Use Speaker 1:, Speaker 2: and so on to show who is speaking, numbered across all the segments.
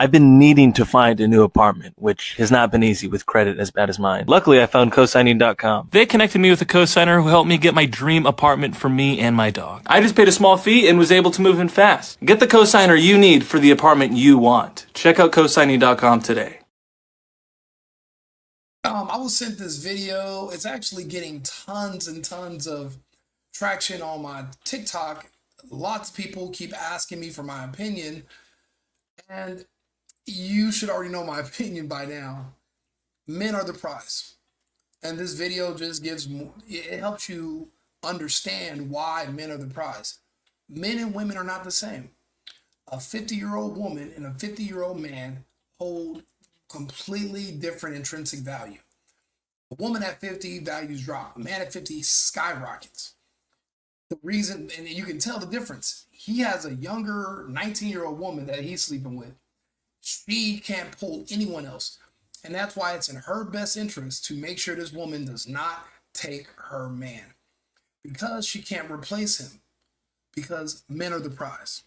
Speaker 1: I've been needing to find a new apartment, which has not been easy with credit as bad as mine. Luckily, I found cosigning.com. They connected me with a cosigner who helped me get my dream apartment for me and my dog. I just paid a small fee and was able to move in fast. Get the cosigner you need for the apartment you want. Check out cosigning.com today.
Speaker 2: I was sent this video. It's actually getting tons and tons of traction on my TikTok. Lots of people keep asking me for my opinion, and you should already know my opinion by now. Men are the prize. And this video just it helps you understand why men are the prize. Men and women are not the same. A 50-year-old woman and a 50-year-old man hold completely different intrinsic value. A woman at 50, values drop. A man at 50 skyrockets. The reason, and you can tell the difference, he has a younger 19-year-old woman that he's sleeping with. She can't pull anyone else. And that's why it's in her best interest to make sure this woman does not take her man. Because she can't replace him. Because men are the prize.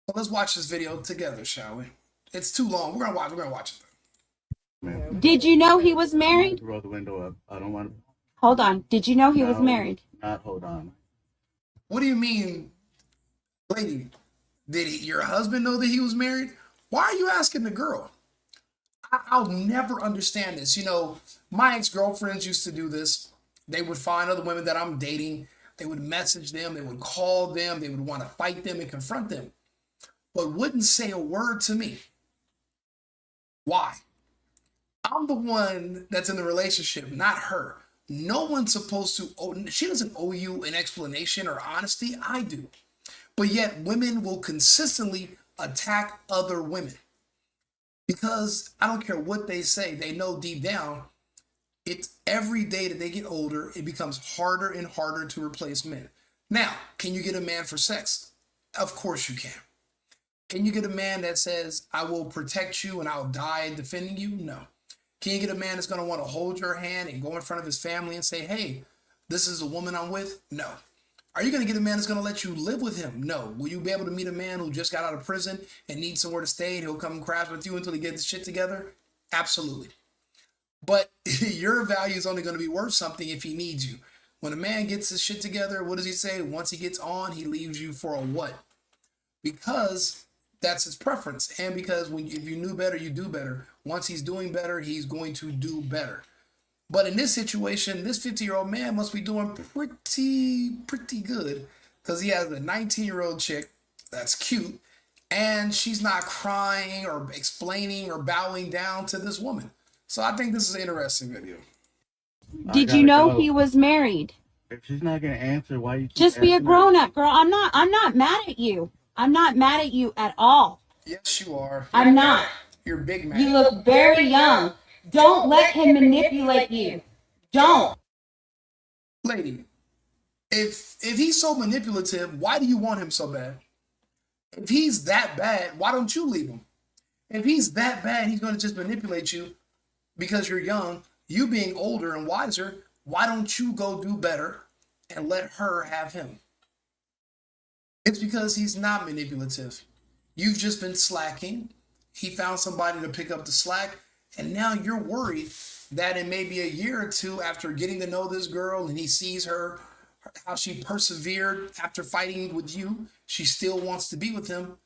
Speaker 2: Well, let's watch this video together, shall we? It's too long. We're gonna watch it.
Speaker 3: Did you know he was married?
Speaker 4: Roll the window up. I don't want to.
Speaker 3: Hold on. Did you know he was married?
Speaker 4: Not hold on.
Speaker 2: What do you mean, lady? Did your husband know that he was married? Why are you asking the girl? I'll never understand this. You know, my ex-girlfriends used to do this. They would find other women that I'm dating. They would message them. They would call them. They would want to fight them and confront them, but wouldn't say a word to me. Why? I'm the one that's in the relationship, not her. No one's supposed to she doesn't owe you an explanation or honesty. I do. But yet women will consistently attack other women because I don't care what they say. They know deep down, it's every day that they get older, it becomes harder and harder to replace men. Now, can you get a man for sex? Of course you can. Can you get a man that says, I will protect you and I'll die defending you? No. Can you get a man that's going to want to hold your hand and go in front of his family and say, hey, this is a woman I'm with? No. Are you going to get a man that's going to let you live with him? No. Will you be able to meet a man who just got out of prison and needs somewhere to stay and he'll come and crash with you until he gets his shit together? Absolutely. But your value is only going to be worth something if he needs you. When a man gets his shit together, what does he say? Once he gets on, he leaves you for a what? Because that's his preference. And because if you knew better, you do better. Once he's doing better, he's going to do better. But in this situation, this 50-year-old man must be doing pretty good because he has a 19-year-old chick that's cute and she's not crying or explaining or bowing down to this woman. So I think this is an interesting video.
Speaker 3: Did you know he was married?
Speaker 4: If she's not gonna answer, why you keep
Speaker 3: Just be a
Speaker 4: asking her?
Speaker 3: grown-up, girl. I'm not mad at you. I'm not mad at you at all.
Speaker 2: Yes, you are.
Speaker 3: I'm not.
Speaker 2: You're big man.
Speaker 3: You look very young. Don't let him manipulate you. Don't.
Speaker 2: Lady, if he's so manipulative, why do you want him so bad? If he's that bad, why don't you leave him? If he's that bad, he's going to just manipulate you because you're young. You being older and wiser, why don't you go do better and let her have him? It's because he's not manipulative. You've just been slacking. He found somebody to pick up the slack, and now you're worried that in maybe a year or two after getting to know this girl and he sees her, how she persevered after fighting with you, she still wants to be with him.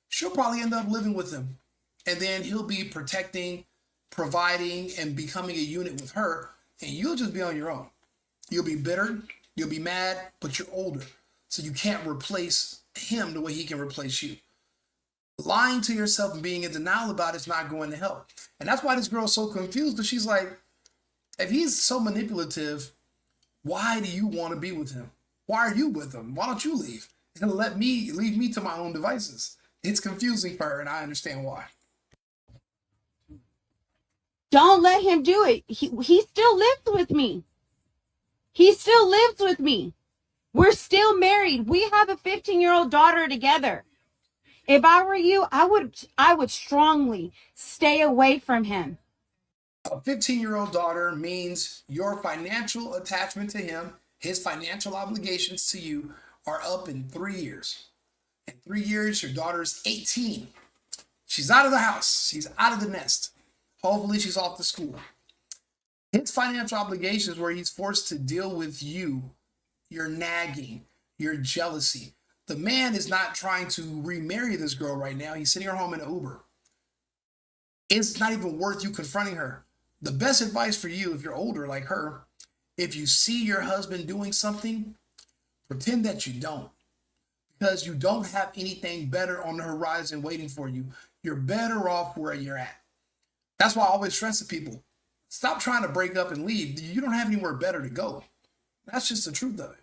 Speaker 2: She'll probably end up living with him. And then he'll be protecting, providing, and becoming a unit with her, and you'll just be on your own. You'll be bitter, you'll be mad, but you're older. So you can't replace him the way he can replace you. Lying to yourself and being in denial about it's not going to help. And that's why this girl's so confused, because she's like, if he's so manipulative, why do you want to be with him? Why are you with him? Why don't you leave? And leave me to my own devices. It's confusing for her, and I understand why.
Speaker 3: Don't let him do it. He still lives with me. He still lives with me. We're still married. We have a 15-year-old daughter together. If I were you, I would strongly stay away from him.
Speaker 2: A 15-year-old daughter means your financial attachment to him, his financial obligations to you are up in 3 years. In 3 years, your daughter's 18. She's out of the house. She's out of the nest. Hopefully she's off to school. His financial obligations where he's forced to deal with you, your nagging, your jealousy. The man is not trying to remarry this girl right now. He's sitting her home in an Uber. It's not even worth you confronting her. The best advice for you, if you're older like her, if you see your husband doing something, pretend that you don't. Because you don't have anything better on the horizon waiting for you. You're better off where you're at. That's why I always stress to people, stop trying to break up and leave. You don't have anywhere better to go. That's just the truth of it.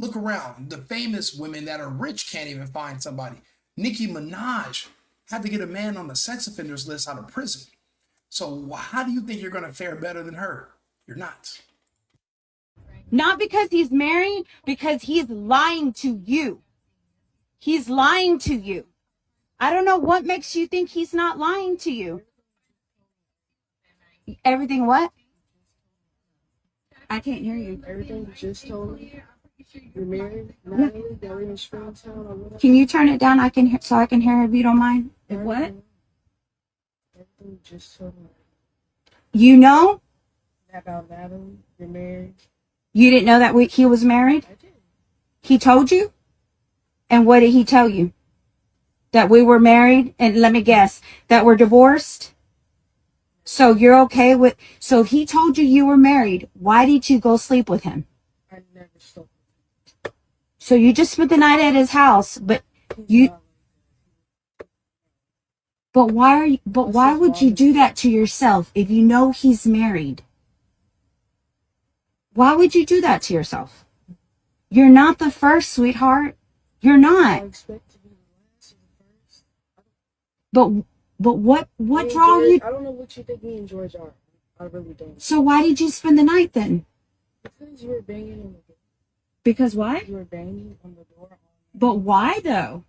Speaker 2: Look around. The famous women that are rich can't even find somebody. Nicki Minaj had to get a man on the sex offenders list out of prison. So how do you think you're going to fare better than her? You're not.
Speaker 3: Not because he's married, because he's lying to you. He's lying to you. I don't know what makes you think he's not lying to you. Everything what? I can't hear you.
Speaker 5: Everything you just told me. You're married, Natalie, they're in Springtown or whatever.
Speaker 3: Can you turn it down? I can hear, so I can hear if you don't mind. If what?
Speaker 5: Everything you just told me.
Speaker 3: You know?
Speaker 5: About Natalie, you're married.
Speaker 3: You didn't know that he was married?
Speaker 5: I did.
Speaker 3: He told you? And what did he tell you? That we were married? And let me guess, that we're divorced? So you're okay with, so he told you you were married. Why did you go sleep with him?
Speaker 5: I never slept.
Speaker 3: So you just spent the night at his house, but you, but why would you do that to yourself if you know he's married? Why would you do that to yourself? You're not the first, sweetheart. You're
Speaker 5: I
Speaker 3: not.
Speaker 5: expect to be the last or the first.
Speaker 3: But what
Speaker 5: Me and
Speaker 3: draw
Speaker 5: George-
Speaker 3: you?
Speaker 5: I don't know what you think me and George are. I really don't.
Speaker 3: So why did you spend the night then?
Speaker 5: Because you were banging on the door.
Speaker 3: Because why?
Speaker 5: You were banging on the door.
Speaker 3: But why though?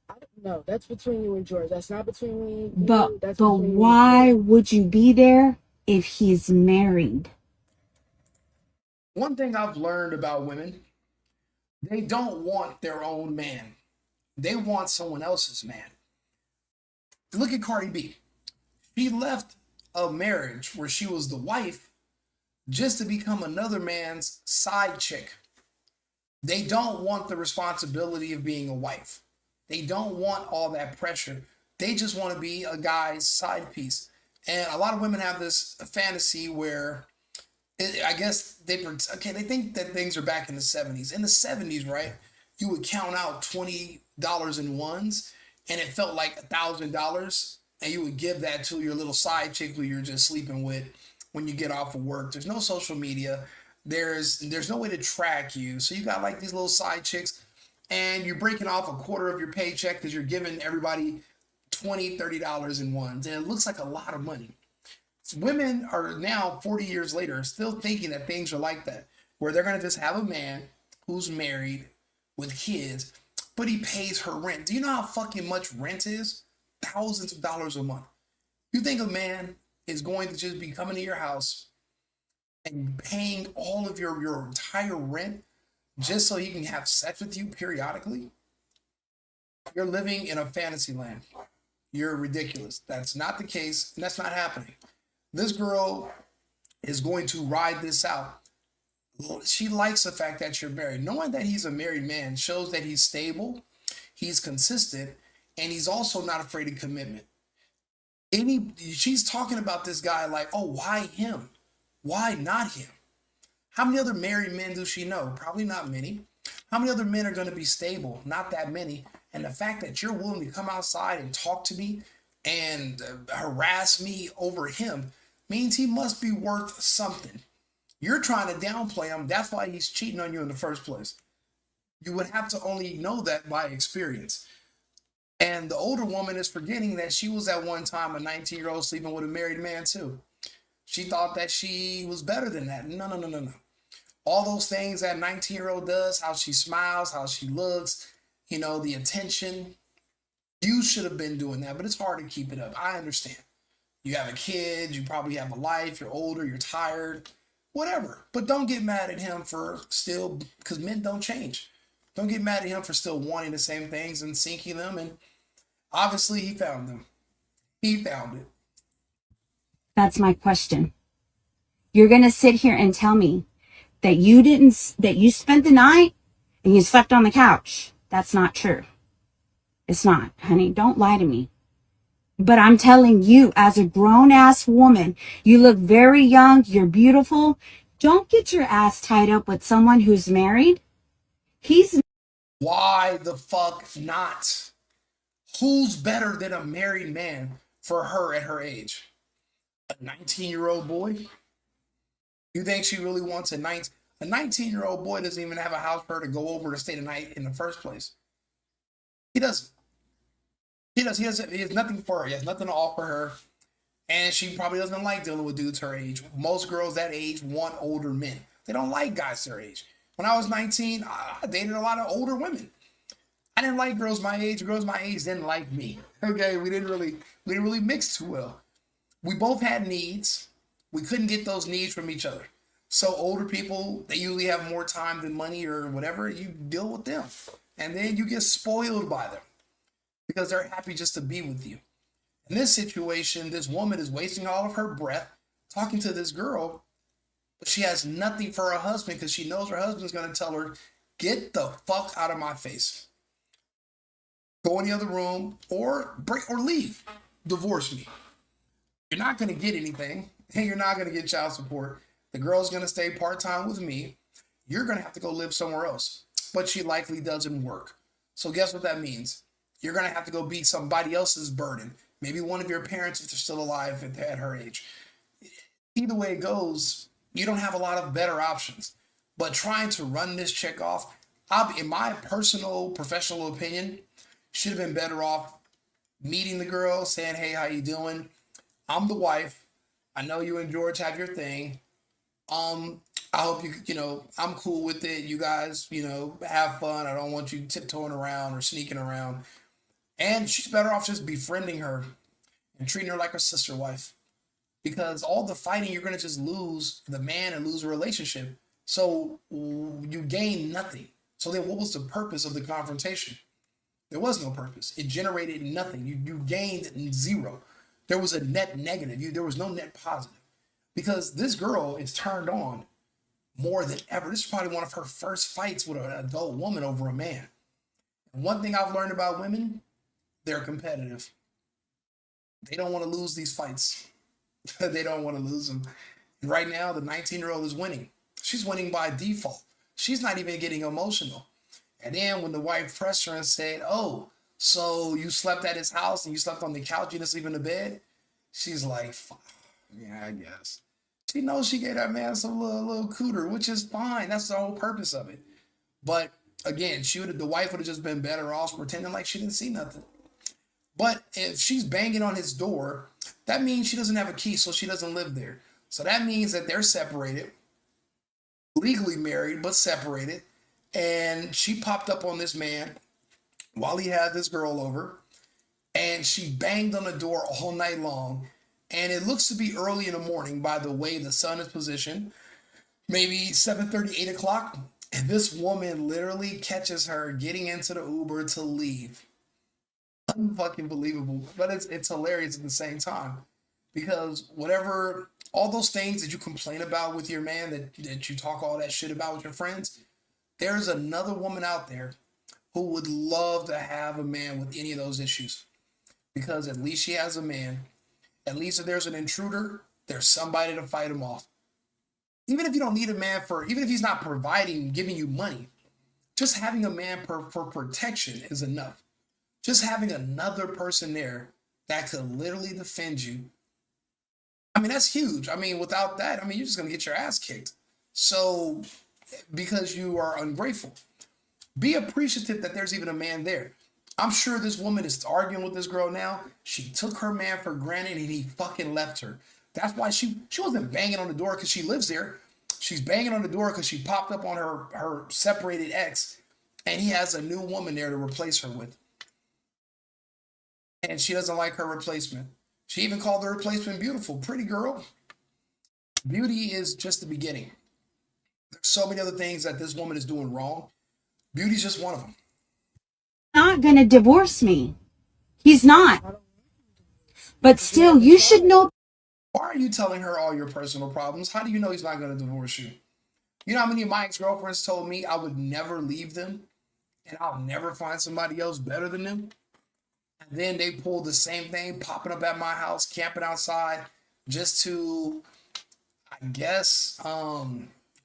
Speaker 5: I don't know. That's between you and George. That's not between me and you.
Speaker 3: But
Speaker 5: That's
Speaker 3: but
Speaker 5: between you
Speaker 3: why
Speaker 5: and George.
Speaker 3: would you be there if he's married?
Speaker 2: One thing I've learned about women, they don't want their own man. They want someone else's man. Look at Cardi B. She left a marriage where she was the wife just to become another man's side chick. They don't want the responsibility of being a wife. They don't want all that pressure. They just want to be a guy's side piece. And a lot of women have this fantasy where I guess they think that things are back in the 70s. In the 70s, right, you would count out $20 in ones and it felt like $1,000, and you would give that to your little side chick who you're just sleeping with when you get off of work. There's no social media. There's no way to track you. So you got like these little side chicks and you're breaking off a quarter of your paycheck because you're giving everybody $20, $30 in ones. And it looks like a lot of money. Women are now 40 years later still thinking that things are like that, where they're going to just have a man who's married with kids, but he pays her rent. Do you know how fucking much rent is? Thousands of dollars a month. You think a man is going to just be coming to your house and paying all of your entire rent just so he can have sex with you periodically? You're living in a fantasy land. You're ridiculous. That's not the case, and that's not happening. This girl is going to ride this out. She likes the fact that you're married. Knowing that he's a married man shows that he's stable, he's consistent, and he's also not afraid of commitment. She's talking about this guy like, oh, why him? Why not him? How many other married men does she know? Probably not many. How many other men are going to be stable? Not that many. And the fact that you're willing to come outside and talk to me and harass me over him means he must be worth something. You're trying to downplay him. That's why he's cheating on you in the first place. You would have to only know that by experience. And the older woman is forgetting that she was at one time a 19-year-old sleeping with a married man too. She thought that she was better than that. No. All those things that 19-year-old does, how she smiles, how she looks, the attention. You should have been doing that, but it's hard to keep it up. I understand. You have a kid, you probably have a life, you're older, you're tired, whatever. But don't get mad at him for still, because men don't change. Don't get mad at him for still wanting the same things and seeking them. And obviously he found them. He found it.
Speaker 3: That's my question. You're going to sit here and tell me that you spent the night and you slept on the couch. That's not true. It's not, honey. Don't lie to me. But I'm telling you, as a grown-ass woman, you look very young. You're beautiful. Don't get your ass tied up with someone who's married. He's
Speaker 2: Why the fuck not? Who's better than a married man for her at her age? A 19-year-old boy? You think she really wants a 19-year-old boy doesn't even have a house for her to go over to stay the night in the first place. He doesn't. He doesn't. He has nothing for her. He has nothing to offer her. And she probably doesn't like dealing with dudes her age. Most girls that age want older men. They don't like guys their age. When I was 19, I dated a lot of older women. I didn't like girls my age. Girls my age didn't like me. Okay, we didn't really mix too well. We both had needs. We couldn't get those needs from each other. So older people, they usually have more time than money or whatever. You deal with them. And then you get spoiled by them because they're happy just to be with you. In this situation, this woman is wasting all of her breath talking to this girl, but she has nothing for her husband because she knows her husband's going to tell her, get the fuck out of my face. Go in the other room or leave. Divorce me. You're not going to get anything, and you're not going to get child support. The girl's going to stay part-time with me. You're going to have to go live somewhere else, but she likely doesn't work. So guess what that means? You're going to have to go be somebody else's burden. Maybe one of your parents if they're still alive at her age. Either way it goes, you don't have a lot of better options. But trying to run this chick off, in my personal, professional opinion, should have been better off meeting the girl, saying, hey, how you doing? I'm the wife. I know you and George have your thing. I hope I'm cool with it. You guys, have fun. I don't want you tiptoeing around or sneaking around. And she's better off just befriending her and treating her like her sister wife. Because all the fighting, you're going to just lose the man and lose a relationship. So you gain nothing. So then what was the purpose of the confrontation? There was no purpose. It generated nothing. You gained zero. There was a net negative. There was no net positive. Because this girl is turned on more than ever. This is probably one of her first fights with an adult woman over a man. And one thing I've learned about women, they're competitive. They don't want to lose these fights. They don't want to lose them. And right now, the 19-year-old is winning. She's winning by default. She's not even getting emotional. And then when the wife pressed her and said, oh, so you slept at his house and you slept on the couch, you didn't sleep in the bed? She's like, yeah, I guess. She knows she gave that man some little cooter, which is fine. That's the whole purpose of it. But again, the wife would have just been better off pretending like she didn't see nothing. But if she's banging on his door, that means she doesn't have a key, so she doesn't live there. So that means that they're separated, legally married, but separated. And she popped up on this man while he had this girl over. And she banged on the door all night long. And it looks to be early in the morning by the way the sun is positioned. Maybe 7:30, 8 o'clock. And this woman literally catches her getting into the Uber to leave. Unfucking believable. But it's hilarious at the same time. Because all those things that you complain about with your man, that you talk all that shit about with your friends, there's another woman out there who would love to have a man with any of those issues. Because at least she has a man. At least if there's an intruder, there's somebody to fight him off. Even if you don't need a man even if he's not providing, giving you money, just having a man for protection is enough. Just having another person there that could literally defend you. I mean, that's huge. I mean, without that, you're just going to get your ass kicked. So, because you are ungrateful. Be appreciative that there's even a man there. I'm sure this woman is arguing with this girl now. She took her man for granted and he fucking left her. That's why she wasn't banging on the door because she lives there. She's banging on the door because she popped up on her separated ex and he has a new woman there to replace her with. And she doesn't like her replacement. She even called the replacement beautiful. Pretty girl. Beauty is just the beginning. There's so many other things that this woman is doing wrong. Beauty's just one of them.
Speaker 3: Not going to divorce me. He's not. But still, you should know.
Speaker 2: Why are you telling her all your personal problems? How do you know he's not going to divorce you? You know how many of my ex-girlfriends told me I would never leave them and I'll never find somebody else better than them? And then they pulled the same thing, popping up at my house, camping outside, just to, I guess,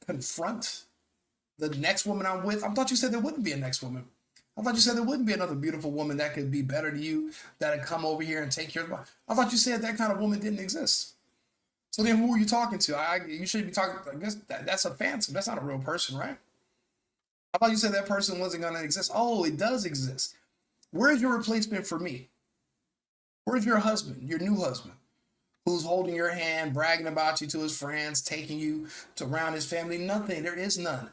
Speaker 2: confront the next woman I'm with. I thought you said there wouldn't be a next woman. I thought you said there wouldn't be another beautiful woman that could be better to you, that'd come over here and take care of you. I thought you said that kind of woman didn't exist. So then who are you talking to? You should be talking, I guess that's a phantom. That's not a real person, right? I thought you said that person wasn't going to exist. Oh, it does exist. Where's your replacement for me? Where's your husband, your new husband, who's holding your hand, bragging about you to his friends, taking you to around his family? Nothing. There is none.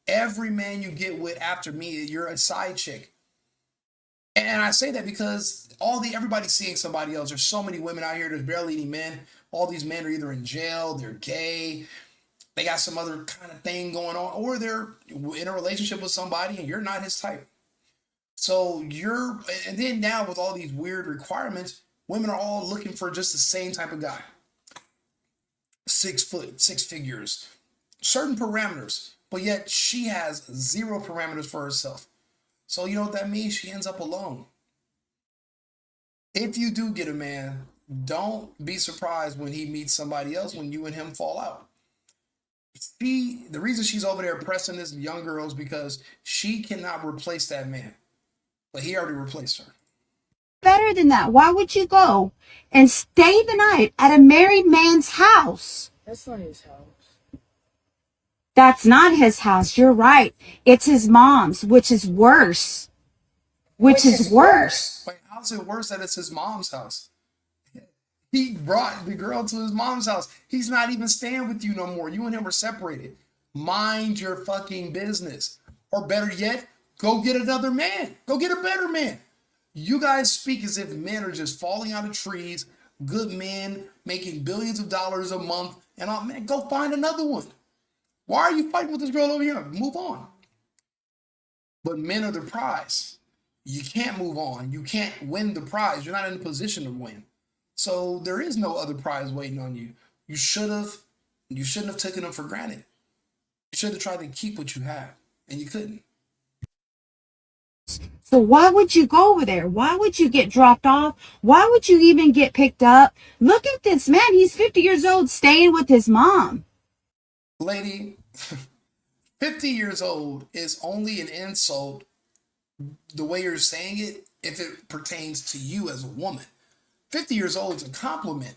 Speaker 2: Every man you get with after me, you're a side chick. And I say that because everybody's seeing somebody else. There's so many women out here. There's barely any men. All these men are either in jail, they're gay, they got some other kind of thing going on, or they're in a relationship with somebody and you're not his type. So and then now with all these weird requirements, women are all looking for just the same type of guy. 6 foot, 6 figures, certain parameters, but yet she has 0 parameters for herself. So you know what that means? She ends up alone. If you do get a man, don't be surprised when he meets somebody else when you and him fall out. The reason she's over there pressing this young girl is because she cannot replace that man. But he already replaced her.
Speaker 3: Better than that. Why would you go and stay the night at a married man's house?
Speaker 5: That's not his house.
Speaker 3: That's not his house. You're right. It's his mom's, which is worse. Which is worse.
Speaker 2: Wait, how's it worse that it's his mom's house? He brought the girl to his mom's house. He's not even staying with you no more. You and him are separated. Mind your fucking business. Or better yet, go get another man. Go get a better man. You guys speak as if men are just falling out of trees, good men making billions of dollars a month, and all. Man, go find another one. Why are you fighting with this girl over here? Move on. But men are the prize. You can't move on. You can't win the prize. You're not in a position to win. So there is no other prize waiting on you. You shouldn't have taken them for granted. You should have tried to keep what you have, and you couldn't.
Speaker 3: So why would you go over there? Why would you get dropped off? Why would you even get picked up? Look at this man. He's 50 years old staying with his mom.
Speaker 2: Lady, 50 years old is only an insult the way you're saying it if it pertains to you as a woman. 50 years old is a compliment.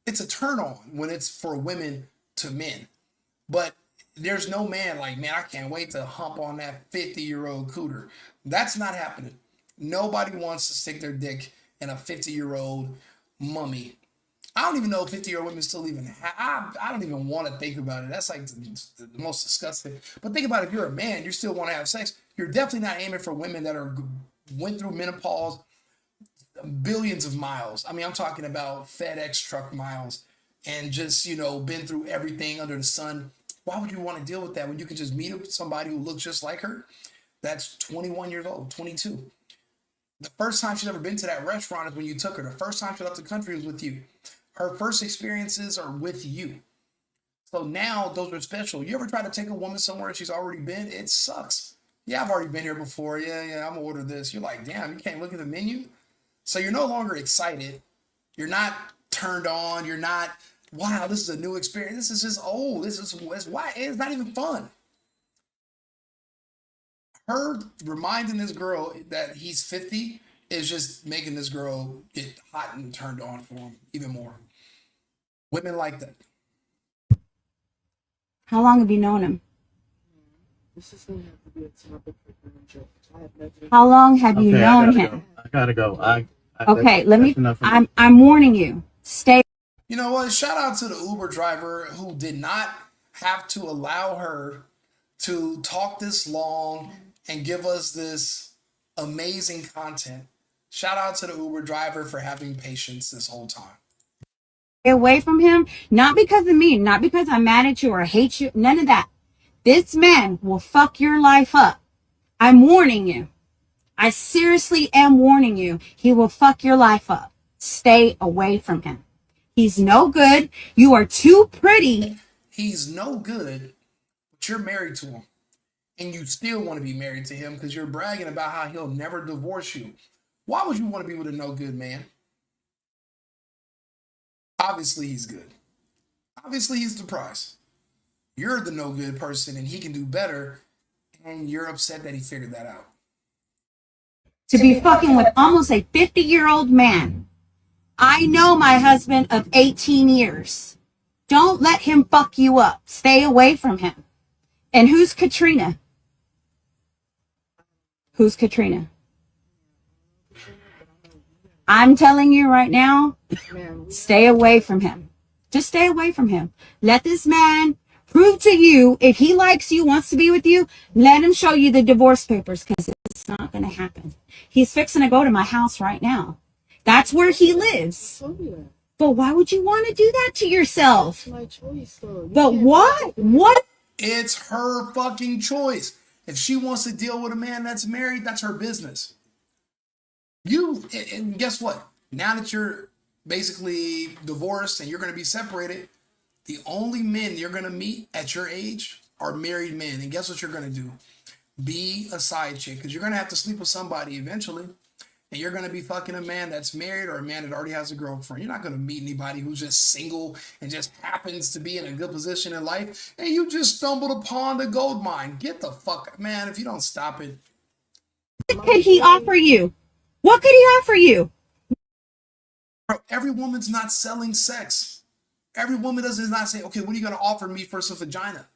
Speaker 2: It's a turn on when it's for women to men. But there's no man like, man, I can't wait to hump on that 50-year-old cooter. That's not happening. Nobody wants to stick their dick in a 50-year-old mummy. I don't even know if 50-year-old women still even have. I don't even want to think about it. That's like the most disgusting. But think about it, if you're a man, you still want to have sex. You're definitely not aiming for women that went through menopause billions of miles. I mean, I'm talking about FedEx truck miles and just, been through everything under the sun. Why would you want to deal with that when you can just meet up with somebody who looks just like her? That's 21 years old, 22. The first time she's ever been to that restaurant is when you took her. The first time she left the country was with you. Her first experiences are with you. So now those are special. You ever try to take a woman somewhere she's already been? It sucks. Yeah, I've already been here before. Yeah, I'm gonna order this. You're like, damn, you can't look at the menu. So you're no longer excited. You're not turned on. You're not, wow, this is a new experience. This is just old. It's why it's not even fun. Her reminding this girl that he's 50 is just making this girl get hot and turned on for him even more. Women like that.
Speaker 3: How long have you known him?
Speaker 5: This is going to have to be a topic for the joke. I have never.
Speaker 3: How long have you
Speaker 4: Okay,
Speaker 3: known him?
Speaker 4: I gotta go.
Speaker 3: Okay,
Speaker 4: that's enough for me.
Speaker 3: I'm warning you. Stay.
Speaker 2: You know what? Shout out to the Uber driver who did not have to allow her to talk this long and give us this amazing content. Shout out to the Uber driver for having patience this whole time.
Speaker 3: Away from him, not because of me, not because I'm mad at you or hate you, none of that. This man will fuck your life up. I'm warning you. I seriously am warning you. He will fuck your life up. Stay away from him. He's no good. You are too pretty.
Speaker 2: He's no good, but you're married to him. And you still want to be married to him because you're bragging about how he'll never divorce you. Why would you want to be with a no good man? Obviously, he's good. Obviously, he's the prize. You're the no good person and he can do better, and you're upset that he figured that out.
Speaker 3: To be fucking with almost a 50-year-old man. I know my husband of 18 years. Don't let him fuck you up. Stay away from him. And who's Katrina? Who's Katrina? I'm telling you right now, stay away from him. Just stay away from him. Let this man prove to you, if he likes you, wants to be with you, let him show you the divorce papers, because it's not going to happen. He's fixing to go to my house right now. That's where he lives. But why would you want to do that to yourself?
Speaker 5: It's my choice, though.
Speaker 3: But why? What?
Speaker 2: It's her fucking choice. If she wants to deal with a man that's married, that's her business. And guess what? Now that you're basically divorced and you're going to be separated, the only men you're going to meet at your age are married men. And guess what you're going to do? Be a side chick, because you're going to have to sleep with somebody eventually. And you're going to be fucking a man that's married or a man that already has a girlfriend. You're not going to meet anybody who's just single and just happens to be in a good position in life. And you just stumbled upon the gold mine. Get the fuck, man, if you don't stop it.
Speaker 3: What could he offer you? What could he offer you?
Speaker 2: Bro, every woman's not selling sex. Every woman does not say, okay, what are you going to offer me for some vagina?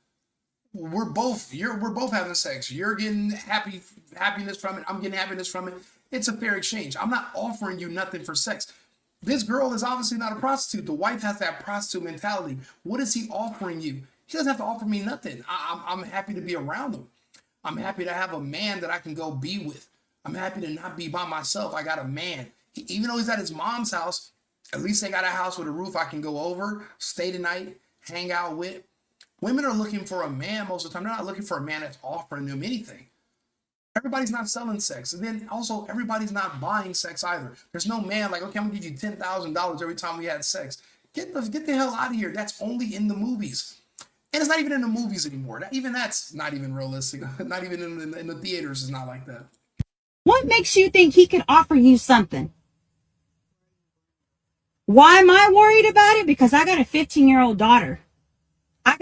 Speaker 2: We're both having sex. You're getting happiness from it. I'm getting happiness from it. It's a fair exchange. I'm not offering you nothing for sex. This girl is obviously not a prostitute. The wife has that prostitute mentality. What is he offering you? He doesn't have to offer me nothing. I'm happy to be around him. I'm happy to have a man that I can go be with. I'm happy to not be by myself. I got a man. Even though he's at his mom's house, at least they got a house with a roof I can go over, stay the night, hang out with. Women are looking for a man most of the time. They're not looking for a man that's offering them anything. Everybody's not selling sex. And then also, everybody's not buying sex either. There's no man like, okay, I'm going to give you $10,000 every time we had sex. Get the hell out of here. That's only in the movies. And it's not even in the movies anymore. That's not even realistic. Not even in the theaters is not like that.
Speaker 3: What makes you think he could offer you something? Why am I worried about it? Because I got a 15-year-old daughter. A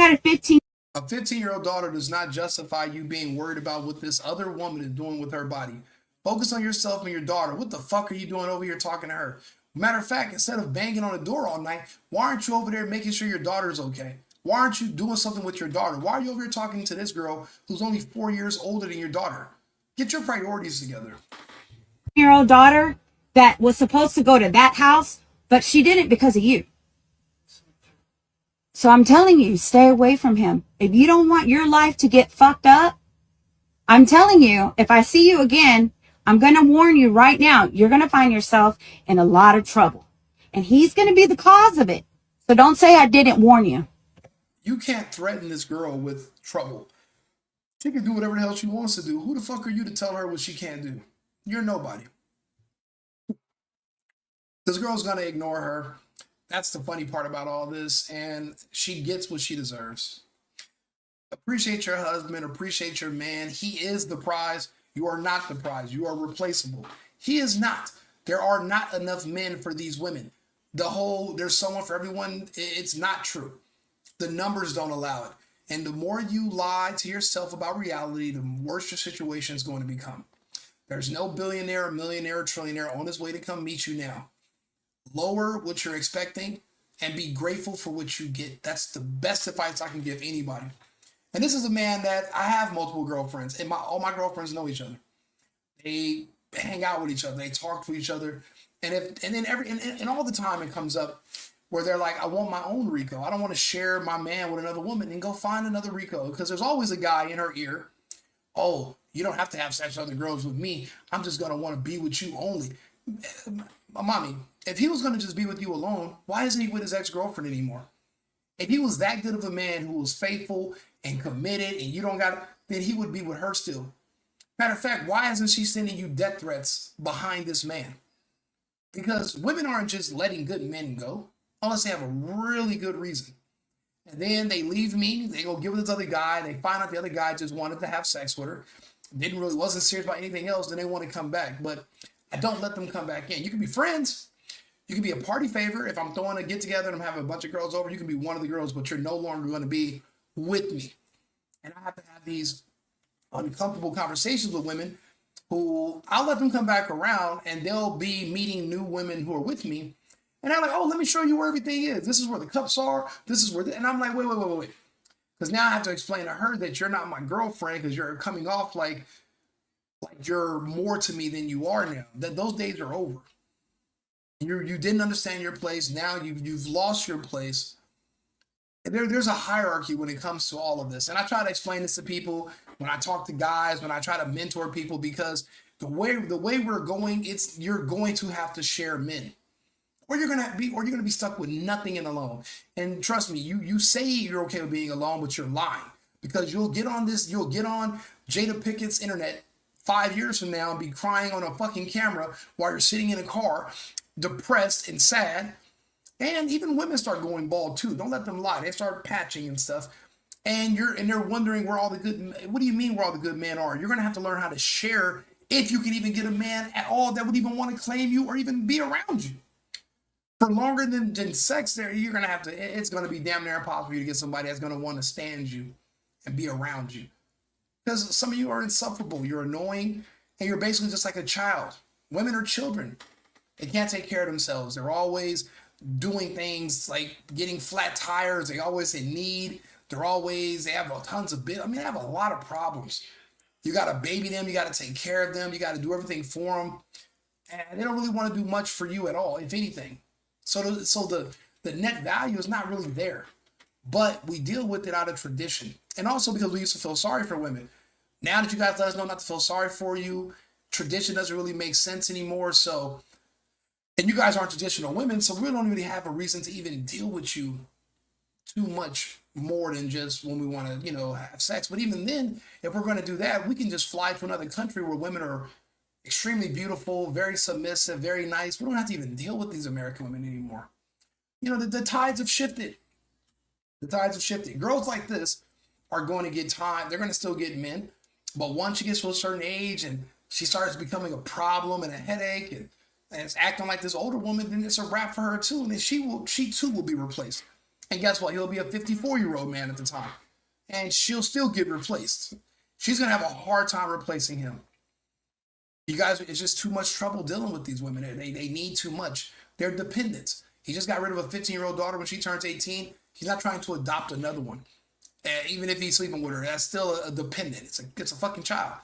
Speaker 2: 15-year-old daughter does not justify you being worried about what this other woman is doing with her body. Focus on yourself and your daughter. What the fuck are you doing over here talking to her? Matter of fact, instead of banging on the door all night, why aren't you over there making sure your daughter's okay? Why aren't you doing something with your daughter? Why are you over here talking to this girl who's only 4 years older than your daughter? Get your priorities together.
Speaker 3: 15-year-old daughter that was supposed to go to that house, but she didn't because of you. So I'm telling you, stay away from him. If you don't want your life to get fucked up, I'm telling you, if I see you again, I'm going to warn you right now, you're going to find yourself in a lot of trouble. And he's going to be the cause of it. So don't say I didn't warn you.
Speaker 2: You can't threaten this girl with trouble. She can do whatever the hell she wants to do. Who the fuck are you to tell her what she can't do? You're nobody. This girl's going to ignore her. That's the funny part about all this. And she gets what she deserves. Appreciate your husband. Appreciate your man. He is the prize. You are not the prize. You are replaceable. He is not. There are not enough men for these women. There's someone for everyone. It's not true. The numbers don't allow it. And the more you lie to yourself about reality, the worse your situation is going to become. There's no billionaire, millionaire, trillionaire on his way to come meet you now. Lower what you're expecting and be grateful for what you get. That's the best advice I can give anybody. And this is a man that I have multiple girlfriends, and all my girlfriends know each other. They hang out with each other. They talk to each other. And all the time it comes up where they're like, I want my own Rico. I don't want to share my man with another woman, and go find another Rico. Because there's always a guy in her ear. Oh, you don't have to have sex with other girls with me. I'm just going to want to be with you only. Mommy, if he was going to just be with you alone, why isn't he with his ex-girlfriend anymore? If he was that good of a man who was faithful and committed and you don't got it, then he would be with her still. Matter of fact, why isn't she sending you death threats behind this man? Because women aren't just letting good men go unless they have a really good reason. And then they leave me, they go give it to this other guy, they find out the other guy just wanted to have sex with her, wasn't serious about anything else, then they want to come back. But I don't let them come back in. You can be friends, you can be a party favor. If I'm throwing a get together and I'm having a bunch of girls over, you can be one of the girls, but you're no longer going to be with me. And I have to have these uncomfortable conversations with women who I'll let them come back around and they'll be meeting new women who are with me. And I'm like, oh, let me show you where everything is. This is where the cups are. This is where, and I'm like, wait. Because now I have to explain to her that you're not my girlfriend because you're coming off like you're more to me than you are now. That those days are over. You didn't understand your place. Now you've lost your place. And there's a hierarchy when it comes to all of this. And I try to explain this to people when I talk to guys, when I try to mentor people, because the way we're going, you're going to have to share men. Or you're gonna be stuck with nothing and alone. And trust me, you say you're okay with being alone, but you're lying. Because you'll get on Jada Pickett's internet 5 years from now and be crying on a fucking camera while you're sitting in a car, depressed and sad. And even women start going bald too. Don't let them lie. They start patching and stuff. And they're wondering where all the good, what do you mean where all the good men are? You're gonna have to learn how to share if you can even get a man at all that would even want to claim you or even be around you. For longer than sex, you're gonna have to. It's gonna be damn near impossible for you to get somebody that's gonna want to stand you and be around you. Because some of you are insufferable. You're annoying, and you're basically just like a child. Women are children. They can't take care of themselves. They're always doing things like getting flat tires. They always in need. They have tons of bills. I mean, they have a lot of problems. You got to baby them. You got to take care of them. You got to do everything for them, and they don't really want to do much for you at all, if anything. So the net value is not really there, but we deal with it out of tradition. And also because we used to feel sorry for women. Now that you guys let us know not to feel sorry for you, tradition doesn't really make sense anymore. So, and you guys aren't traditional women, so we don't really have a reason to even deal with you too much more than just when we want to, have sex. But even then, if we're going to do that, we can just fly to another country where women are extremely beautiful, very submissive, very nice. We don't have to even deal with these American women anymore. The tides have shifted. The tides have shifted. Girls like this are going to get time. They're going to still get men. But once she gets to a certain age and she starts becoming a problem and a headache and it's acting like this older woman, then it's a wrap for her too. And then she too will be replaced. And guess what? He'll be a 54-year-old man at the time. And she'll still get replaced. She's going to have a hard time replacing him. You guys, it's just too much trouble dealing with these women. They need too much. They're dependents. He just got rid of a 15-year-old daughter when she turns 18. He's not trying to adopt another one. And even if he's sleeping with her, that's still a dependent. It's a fucking child.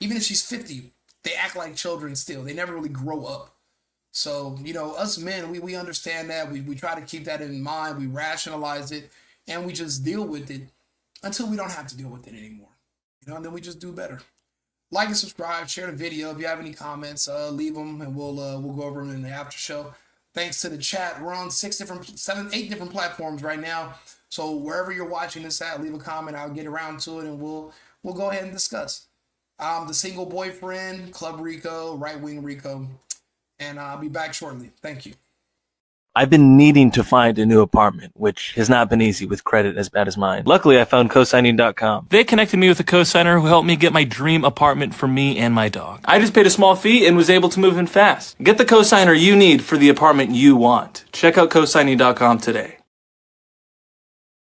Speaker 2: Even if she's 50, they act like children still. They never really grow up. So, us men, we understand that. We try to keep that in mind. We rationalize it. And we just deal with it until we don't have to deal with it anymore. And then we just do better. Like and subscribe, share the video. If you have any comments, leave them and we'll go over them in the after show. Thanks to the chat. We're on 8 different platforms right now. So wherever you're watching this at, leave a comment. I'll get around to it and we'll go ahead and discuss. The Single Boyfriend, Club Rico, Right Wing Rico, and I'll be back shortly. Thank you.
Speaker 1: I've been needing to find a new apartment, which has not been easy with credit as bad as mine. Luckily, I found cosigning.com. They connected me with a cosigner who helped me get my dream apartment for me and my dog. I just paid a small fee and was able to move in fast. Get the cosigner you need for the apartment you want. Check out cosigning.com today.